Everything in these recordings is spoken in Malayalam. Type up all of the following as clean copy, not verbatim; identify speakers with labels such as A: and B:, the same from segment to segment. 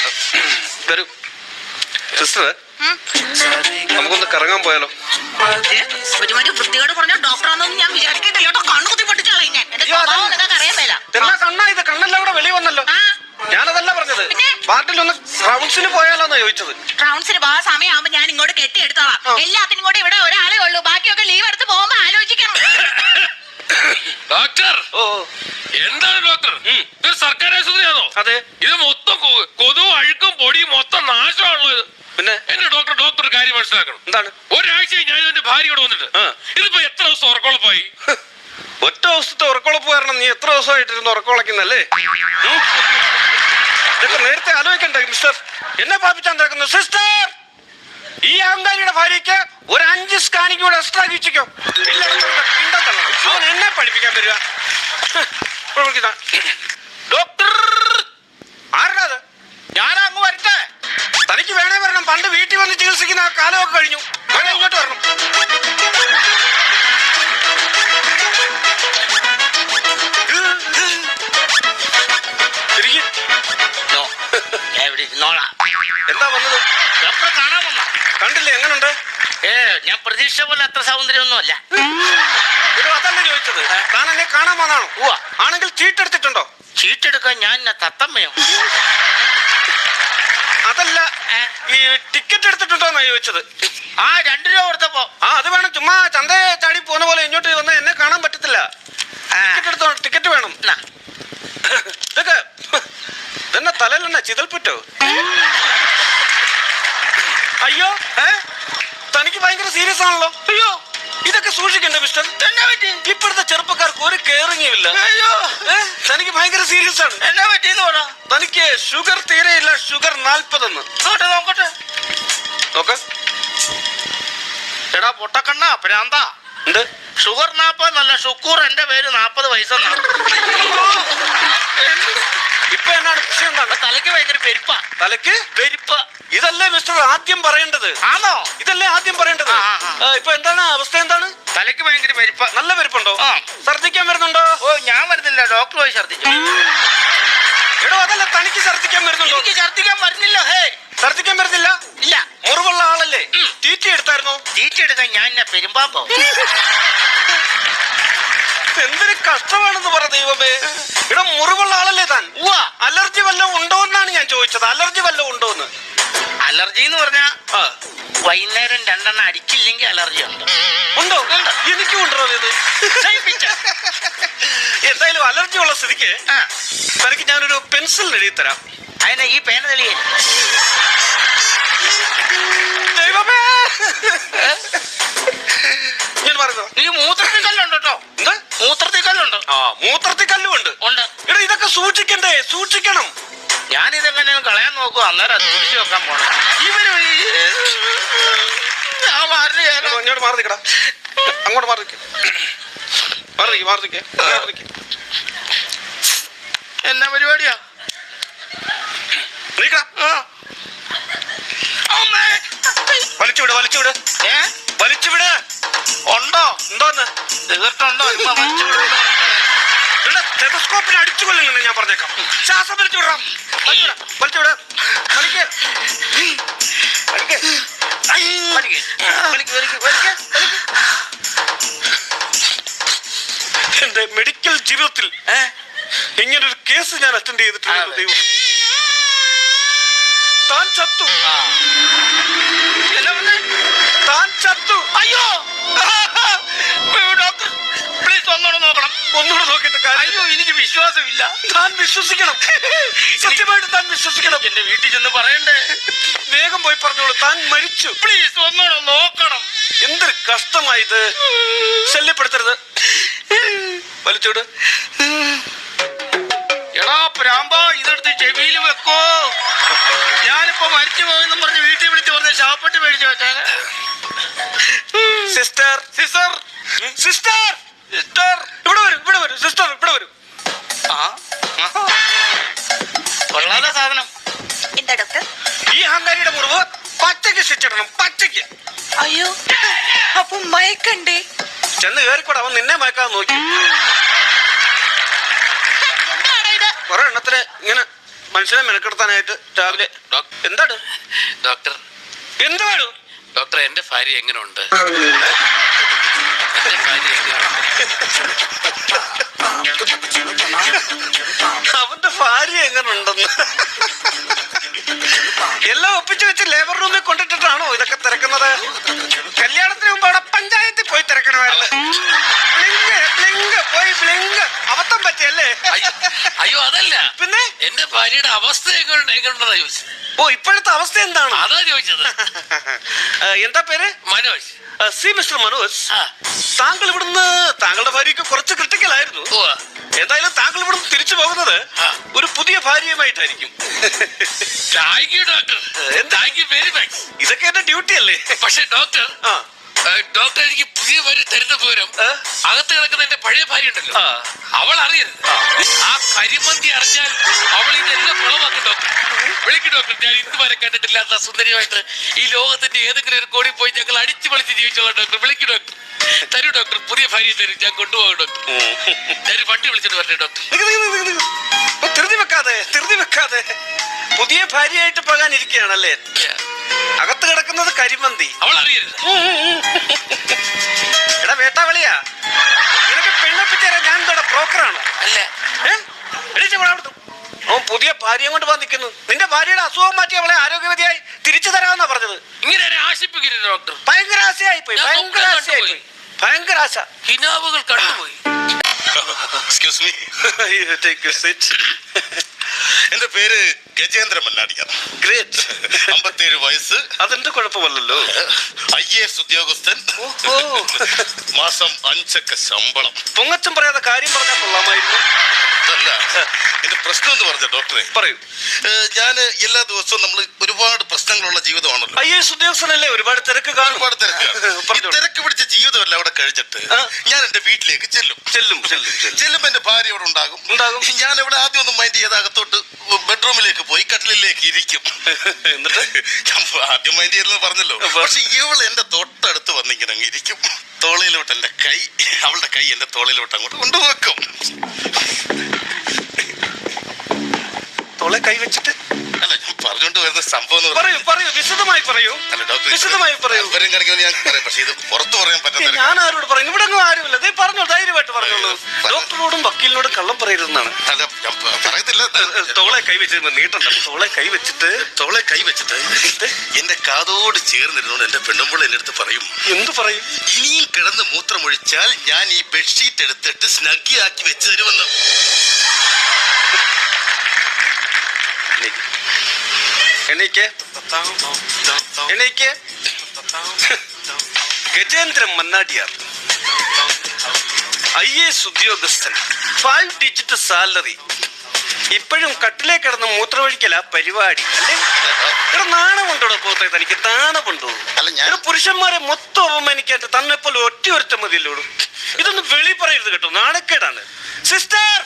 A: കേട്ടോ. വരൂ സിസ്റ്റർ, നമുക്കൊന്ന് കറങ്ങാൻ പോയാലോ?
B: ഒരുമാതിരി വൃത്തികേട് പറഞ്ഞ ഡോക്ടറാണെന്ന് ഞാൻ വിചാരിക്കട്ടെ കേട്ടോ. കണ്ണുകുത്തി പൊട്ടിച്ചാളെ ഞാൻ. നിങ്ങൾക്ക് അറിയാൻ മേല.
A: കണ്ണാ ഇത്? കണ്ണെല്ലാം കൂടെ വെളി വന്നല്ലോ. ഞാനതല്ല പറഞ്ഞത്, വാർഡിലൊന്ന് റൗണ്ട്സിന് പോയാലോന്നാ ചോദിച്ചത്.
B: റൗണ്ട്സിന് പോകാൻ സമയമാകുമ്പോ ഞാൻ ഇങ്ങോട്ട് കെട്ടിയെടുത്തോളാം. എല്ലാത്തിനും കൂടെ ഇവിടെ ഒരാളെ ഉള്ളൂ, ബാക്കിയൊക്കെ ലീവ് എടുത്ത് പോകുമ്പോ ആലോചിക്കണം.
C: ഡോക്ടർ, എന്താണ് ഡോക്ടർ? ഇത് സർക്കാർ ആശുപത്രിയാണോ?
A: അതെ.
C: ഇത് മൊത്തം കൊതുവും അഴുക്കും പൊടിയും മൊത്തം നാശമാണല്ലോ ഇത്.
A: പിന്നെ
C: എന്റെ ഡോക്ടർ ഒരു കാര്യം മനസ്സിലാക്കണം.
A: എന്താണ്?
C: ഒരാഴ്ച ഞാൻ എന്റെ ഭാര്യയോട് വന്നിട്ട് ഇതിപ്പോ എത്ര ദിവസം ഉറക്കമുളപ്പായി?
A: ഒറ്റ ദിവസത്തെ ഉറക്കമുളപ്പ് കാരണം നീ എത്ര ദിവസമായിട്ടിരുന്ന് ഉറക്കമുളക്കുന്നല്ലേ? ഇതൊക്കെ നേരത്തെ ആലോചിക്കണ്ടേ മിസ്റ്റർ? എന്നെ പാപ്പിച്ചാൻ തിരക്കുന്നു. സിസ്റ്റർ, ഈ അഹങ്കാരിയുടെ ഭാര്യയ്ക്ക് ഒരു 5 സ്കാനിങ് കൂടെ എക്സ്ട്രാ വീക്ഷിക്കോ. എന്നെ പഠിപ്പിക്കാൻ വരിക. ഡോക്ടർ ആരുടെ അത്? ഞാനാ അങ്ങ് വരട്ടെ. തനിക്ക് വേണേ വരണം. പണ്ട് വീട്ടിൽ വന്ന് ചികിത്സിക്കുന്ന ആ കാലമൊക്കെ കഴിഞ്ഞു. ഇങ്ങോട്ട് വരണം. എന്താ വന്നത്?
D: ഡോക്ടറെ കാണാൻ വന്ന.
A: കണ്ടില്ലേ? എങ്ങനുണ്ട്?
D: ഞാൻ പ്രതീക്ഷ പോലെ അത്ര സൗന്ദര്യമൊന്നും അല്ല.
A: അതല്ല ചോദിച്ചത്. താൻ എന്നെ കാണാൻ വന്നാണോ? ആണെങ്കിൽ ചീട്ടെടുത്തിട്ടുണ്ടോ?
D: ചീട്ടെടുക്കാൻ ഞാൻ തത്തമ്മയോ?
A: അതല്ല, ഈ ടിക്കറ്റ് എടുത്തിട്ടുണ്ടോന്നാ ചോദിച്ചത്.
D: 2 രൂപ കൊടുത്തപ്പോ.
A: അത് വേണം. ചുമ്മാ ചന്തയെ ചാടി പോകുന്ന പോലെ ഇങ്ങോട്ട് വന്ന് എന്നെ കാണാൻ പറ്റത്തില്ല. ടിക്കറ്റ് എടുത്തോ. ടിക്കറ്റ് വേണം. ഇതൊക്കെ ഇതെന്നെ തലയിലെണ്ണ ചിതൽപ്പറ്റോ? അയ്യോ, തനിക്ക് ഭയങ്കര സീരിയസ് ആണല്ലോ. അയ്യോ, ഇതൊക്കെ സൂക്ഷിക്കണ്ടേ മിസ്റ്റർ? ഇപ്പോഴത്തെ ചെറുപ്പക്കാർക്ക് ഒരു കെയറിംഗും ഇല്ല. തനിക്ക് ഭയങ്കര സീരിയസ് ആണ്.
D: എന്നാ പറ്റിയെന്ന് പറ.
A: തനിക്ക് ഷുഗർ തീരെയില്ല. ഷുഗർ 40.
D: നോക്കട്ടെ.
A: നോക്ക.
D: എടാ പൊട്ടക്കണ്ണ പ്രാന്ത.
A: എന്ത്
D: ഷുഗർ 40 അല്ല, ഷുക്കൂർ. എന്റെ പേര് 40 വയസ്സെന്നാണ്.
A: ഇപ്പൊ എന്നാണ് പ്രശ്നം? എന്താണ്?
D: തലയ്ക്ക് ഭയങ്കര പെരുപ്പ.
A: തലയ്ക്ക് പെരുപ്പ? ഇതല്ലേ മിസ്റ്റർ ആദ്യം പറയേണ്ടത്?
D: ആണോ?
A: ഇതല്ലേ ആദ്യം പറയേണ്ടത്? ഇപ്പൊ എന്താണ് അവസ്ഥ? എന്താണ്?
D: തലയ്ക്ക് ഭയങ്കര പെരുപ്പ.
A: നല്ല പെരുപ്പുണ്ടോ? ഛർദിക്കാൻ വരുന്നുണ്ടോ?
D: ഞാൻ വരുന്നില്ല, ഡോക്ടർ പോയി ഛർദിച്ചു.
A: എടോ, അതല്ല, തനിക്ക് ഛർദിക്കാൻ വരുന്നുണ്ടോ?
D: എനിക്ക് ഛർദിക്കാൻ വരുന്നില്ല.
A: ഛർദിക്കാൻ വരുന്നില്ല?
D: ഇല്ല.
A: മുറിവുള്ള ആളല്ലേ? തീറ്റ എടുത്തായിരുന്നോ?
D: തീറ്റ എടുക്കാൻ ഞാൻ പെരുമ്പാമ്പോ.
A: എന്തൊരു കഷ്ടമാണെന്ന് പറ ദൈവമേ. ഇവിടെ മുറിവുള്ള ആളല്ലേ താൻ? അലർജി വല്ലതും ഉണ്ടോന്നാണ് ഞാൻ ചോദിച്ചത്. അലർജി വല്ലതും ഉണ്ടോന്ന്?
D: അലർജി എന്ന് പറഞ്ഞാ വൈകുന്നേരം 2 എണ്ണം അടിച്ചില്ലെങ്കിൽ അലർജി ഉണ്ട്.
A: ഉണ്ടോ? എനിക്കും ഉണ്ടോ ഇത്? എന്തായാലും അലർജി ഉള്ള സ്ഥിതിക്ക് തനിക്ക് ഞാനൊരു പെൻസിൽ എഴുതി തരാം.
D: അതിനെ ഈ പേന തെളിയേ.
A: ദൈവമേ, ഞാൻ പറഞ്ഞോ.
D: ഈ മൂത്രത്തിൽ കല്ലുണ്ട് കേട്ടോ.
A: എന്താ?
D: മൂത്രത്തിൽ കല്ലുണ്ട്.
A: മൂത്രത്തിൽ കല്ലുണ്ട്. ഉണ്ട്. എടാ, ഇതൊക്കെ സൂക്ഷിക്കണ്ടേ? സൂക്ഷിക്കണം.
D: ഞാനിതെങ്ങനെ കളയാൻ നോക്കുക. അന്നേരം അത് കുടിച്ചു വെക്കാൻ പോണം. ഇവര്
A: ഇങ്ങോട്ട് മാറി നിൽക്കടാ. അങ്ങോട്ട് മാറി നിൽക്കേ.
D: എന്നാ പരിപാടിയാ?
A: വലിച്ചുവിട്. വലിച്ചുവിട്.
D: ഉണ്ടോ?
A: എന്തോന്ന്?
D: തീർത്തുണ്ടോ?
A: ടെലസ്കോപ്പിന് അടിച്ചു കൊല്ലുന്നുണ്ട് ഞാൻ പറഞ്ഞേക്കാം. ശ്വാസം വലിച്ചുവിടാം. വലിച്ചുവിട. എന്റെ മെഡിക്കൽ ജീവിതത്തിൽ ഇങ്ങനൊരു കേസ് ഞാൻ അറ്റൻഡ് ചെയ്തിട്ടുണ്ട്. ദൈവം, താൻ ചത്തു. താൻ ചത്തു.
D: അയ്യോ ഡോക്ടർ, പ്ലീസ് ഒന്നുകൂടെ നോക്കണം.
A: ഒന്നുകൂടെ നോക്കിയിട്ട് കാര്യം.
D: അയ്യോ, എനിക്ക് വിശ്വാസമില്ല.
A: താൻ വിശ്വസിക്കണം. സത്യമായിട്ട് താൻ വിശ്വസിക്കണം.
D: എന്റെ വീട്ടിൽ ചെന്ന് പറയണ്ടേ?
A: വേഗം പോയി പറഞ്ഞോളൂ. താൻ മരിച്ചു.
D: പ്ലീസ് ഒന്നുകൂടെ നോക്കണം.
A: എന്തൊരു കഷ്ടമായത്. ശല്യപ്പെടുത്തരുത്. വലിച്ചോട്.
D: എടാ പ്രാമ്പ, ഇതെടുത്ത് ചെവിയിൽ വെക്കോ. ഞാനിപ്പോ മരിച്ചു പോയെന്നും പറഞ്ഞ് വീട്ടിൽ വിളിച്ച് പറഞ്ഞ് ശവപ്പെട്ടി മേടിച്ചു വെച്ചാല്.
A: സിസ്റ്റർ, സിസ്റ്റർ, സിസ്റ്റർ, സിസ്റ്റർ, ഇവിടെ വരും. സിസ്റ്റർ, ഇവിടെ വരും.
D: കൊള്ളാതെ സാധനം.
B: എന്താ ഡോക്ടർ?
A: ഈ അഹങ്കാരിയുടെ മുറിവ് പച്ചയ്ക്ക് ശിച്ചിടണം. പച്ചയ്ക്ക്.
B: അയ്യോ, അപ്പൊ മയക്കണ്ടേ?
A: ചെന്ന് കയറിക്കൂടെ. അവൻ നിന്നെ മയക്കാൻ നോക്കി. കുറെ എണ്ണത്തിന് ഇങ്ങനെ മനുഷ്യനെ മെനക്കെടുത്താനായിട്ട് രാവിലെ എന്താണ്
C: ഡോക്ടർ
A: എന്താണ്
C: ഡോക്ടർ എന്റെ ഭാര്യ എങ്ങനെയുണ്ട്? എന്റെ ഭാര്യ
A: അവന്റെ ഭാര്യ എങ്ങനെ ഉണ്ടെന്ന് എല്ലാം ഒപ്പിച്ചു വെച്ച് ലേബർ റൂമിൽ കൊണ്ടിട്ടിട്ടാണോ ഇതൊക്കെ തിരക്കുന്നത്? കല്യാണത്തിന് മുമ്പ് അവിടെ പഞ്ചായത്തിൽ പോയി തിരക്കണമായിരുന്നു. അബദ്ധം പറ്റിയല്ലേ?
C: അയ്യോ അതല്ല,
A: പിന്നെ
C: എന്റെ ഭാര്യയുടെ അവസ്ഥ എങ്ങനെയുണ്ടെന്നാ ചോദിച്ചത്.
A: ഓ ഇപ്പോഴത്തെ അവസ്ഥ എന്താണ്
C: അതാ ചോദിച്ചത്.
A: എന്താ പേര്?
C: മനോജ്.
A: സി മിസ്റ്റർ മനോജ്, താങ്കൾ ഇവിടുന്ന് താങ്കളുടെ ഭാര്യയ്ക്ക് കുറച്ച് ക്രിട്ടിക്കലായിരുന്നു. എന്തായാലും താങ്കൾ ഇവിടുന്ന് തിരിച്ചു പോകുന്നത് ഒരു പുതിയ ഭാര്യയുമായിട്ടായിരിക്കും.
C: Thank you doctor, thank you very much.
A: ഇതൊക്കെ എന്റെ ഡ്യൂട്ടി അല്ലേ?
C: പക്ഷെ ഡോക്ടർ ഡോക്ടർ എനിക്ക് പുതിയ ഭാര്യ തരുന്ന പോരം അകത്ത് കിടക്കുന്ന എന്റെ പഴയ ഭാര്യ ഉണ്ടല്ലോ, അവൾ അറിയരുത്. ആ കരിമന്തി അറിഞ്ഞാൽ അവൾ ഇതെല്ലാം കുളമാക്കും ഡോക്ടർ. വിളിക്കും ഡോക്ടർ, ഞാൻ ഇന്ന് വരെ കണ്ടിട്ടില്ലാത്ത സുന്ദരിയായിട്ട് ഈ ലോകത്തിന്റെ ഏതെങ്കിലും ഒരു കോടി പോയി ഞങ്ങൾ അടിച്ചു പൊളിച്ച് ജീവിച്ചോളാം ഡോക്ടർ. വിളിക്കും ഡോക്ടർ, തരൂ ഡോക്ടർ, പുതിയ ഭാര്യ തരും, ഞാൻ കൊണ്ടുപോകും ഡോക്ടർ. ഞാൻ വണ്ടി വിളിച്ചിട്ട് വരട്ടെ ഡോക്ടർ.
A: ധൃതി വെക്കാതെ പുതിയ ഭാര്യയായിട്ട് പോകാനിരിക്കുകയാണല്ലേ? അകത്ത് കിടക്കുന്നത് കരിമന്തി,
C: അവൾ അറിയരുത്.
A: എടാ വേട്ടാവളിയാ, നിനക്ക് പെണ്ണൊപ്പിച്ചേരാ ഞാൻ എന്താ ബ്രോക്കറാണോ?
C: അല്ല,
A: അവൻ പുതിയ ഭാര്യയും കൊണ്ട് പോകാൻ നിൽക്കുന്നു. നിന്റെ ഭാര്യയുടെ അസുഖം മാറ്റി അവളെ ആരോഗ്യവതിയായി തിരിച്ചു തരാമെന്നാ പറഞ്ഞത്.
C: ഇങ്ങനെ ആശിപ്പിക്കരുത് ഡോക്ടർ.
A: ഭയങ്കര ആശയായി പോയി, ഭയങ്കര ആശ.
C: ഹിനാവുകൾ കണ്ടുപോയി.
E: Excuse me,
A: take your seat.
E: എന്റെ പേര് ഗജേന്ദ്ര മന്നാടിയാർ.
A: ഗ്രേറ്റ്.
E: 57 വയസ്സ്.
A: അതെന്ത് കുഴപ്പമല്ലല്ലോ.
E: IAS ഉദ്യോഗസ്ഥൻ. മാസം 5 ശമ്പളം.
A: പൊങ്ങച്ചം പറയാതെ കാര്യം പറഞ്ഞാൽ കൊള്ളാമായിരുന്നു.
E: അതല്ല എന്റെ പ്രശ്നം എന്ന് പറഞ്ഞ ഡോക്ടറെ.
A: പറയൂ.
E: ഞാൻ എല്ലാ ദിവസവും നമ്മൾ ഒരുപാട് പ്രശ്നങ്ങളുള്ള ജീവിതമാണല്ലോ.
A: IAS ഉദ്യോഗസ്ഥനല്ലേ, ഒരുപാട് തിരക്ക് കാണും.
E: ഒരുപാട് തിരക്കാണ്. തിരക്ക് പിടിച്ച ജീവിതമല്ല അവിടെ കഴിച്ചിട്ട് ഞാൻ എന്റെ വീട്ടിലേക്ക് ചെല്ലുമ്പോ എന്റെ ഭാര്യ അവിടെ ഉണ്ടാകും. ഞാൻ ഇവിടെ ആദ്യം ഒന്നും മൈൻഡ് ചെയ്ത് അകത്തോട്ട് ബെഡ്റൂമിലേക്ക് പോയി കട്ടിലേക്ക് ഇരിക്കും.
A: എന്നിട്ട്
E: ഞാൻ ആദ്യം മൈൻഡ് ചെയ്തെന്ന് പറഞ്ഞല്ലോ. പക്ഷെ ഇവള് എന്റെ തൊട്ടടുത്ത് വന്നിങ്ങനെ അങ്ങ് ഇരിക്കും. തോളയിലോട്ട് എന്റെ കൈ, അവളുടെ കൈ എന്റെ തോളയിലോട്ട് അങ്ങോട്ട് കൊണ്ടുവെക്കും.
A: തോളെ കൈ വെച്ചിട്ട്
E: അല്ല, ഞാൻ പറഞ്ഞോണ്ട് വരുന്ന സംഭവം
A: പറയൂ, വിശദമായി പറയൂ.
E: അല്ല ഡോക്ടർ,
A: വിശദമായി പറയൂ.
E: താല്പര്യം കാണിക്കുമെന്ന് ഞാൻ പറയാം, പക്ഷെ ഇത് പുറത്തു പറയാൻ പറ്റുന്ന.
A: ഞാൻ ആരോട് പറയും? ഇവിടെ ഒന്നും ആരുമില്ല. പറഞ്ഞു, ധൈര്യമായിട്ട് പറഞ്ഞോളൂ. ഡോക്ടറോടും വക്കീലിനോടും കള്ളം പറയരുതെന്നാണ്.
E: അല്ല, ഞാൻ പറയത്തില്ല.
A: തോളെ കൈ വെച്ചിട്ട് നീട്ടണ്ട. തോളെ കൈ വെച്ചിട്ട്
E: എന്റെ കാതോട് ചേർന്നിരുന്നോണ്ട് എന്റെ പെണ്ണുമ്പോൾ എന്റെ അടുത്ത് പറയും.
A: എന്തു പറയും?
E: ഇനിയും കിടന്ന് മൂത്രമൊഴിച്ചാൽ ഞാൻ ഈ ബെഡ്ഷീറ്റ് എടുത്തിട്ട് സ്നഗ്ഗി ആക്കി വെച്ച് തരുമെന്ന്.
A: എണീക്ക്. ഗജേന്ദ്ര മന്നാടിയാർ, IAS ഉദ്യോഗസ്ഥൻ, 5 ഡിജിറ്റ് സാലറി. ഇപ്പോഴും കട്ടിലേ കിടന്ന് മൂത്രമൊഴിക്കല പരിപാടി അല്ലേ? ഇവിടെ നാണമുണ്ടോ പോത്തെ? തനിക്ക് നാണമുണ്ടോ? പുരുഷന്മാരെ മൊത്തം അവമാനിക്കാണ്ട് തന്നെ പോലെ ഒറ്റ മതിയല്ലോടും. ഇതൊന്നും വെളി പറയരുത് കേട്ടോ, നാണക്കേടാണ്. സിസ്റ്റർ,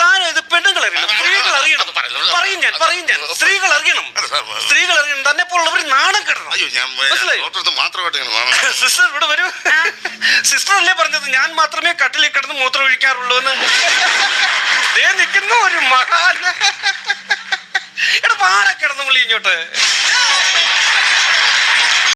A: താൻ ഇത് പെണ്ണുങ്ങൾ അറിയണം, സ്ത്രീകൾ അറിയണം. പറയും ഞാൻ സ്ത്രീകൾ അറിയണം. തന്നെ പോലുള്ളവർ നാണം കിടണം. സിസ്റ്റർ ഇവിടെ വരൂ. സിസ്റ്റർ അല്ലേ പറഞ്ഞത് ഞാൻ മാത്രമേ കട്ടിലിൽ കിടന്ന് മൂത്രം ഒഴിക്കാറുള്ളൂ എന്ന്? നിൽക്കുന്നു ഒരു മഹാൻ. എടാ വാട കിടന്നു വിളി ഇങ്ങോട്ട്.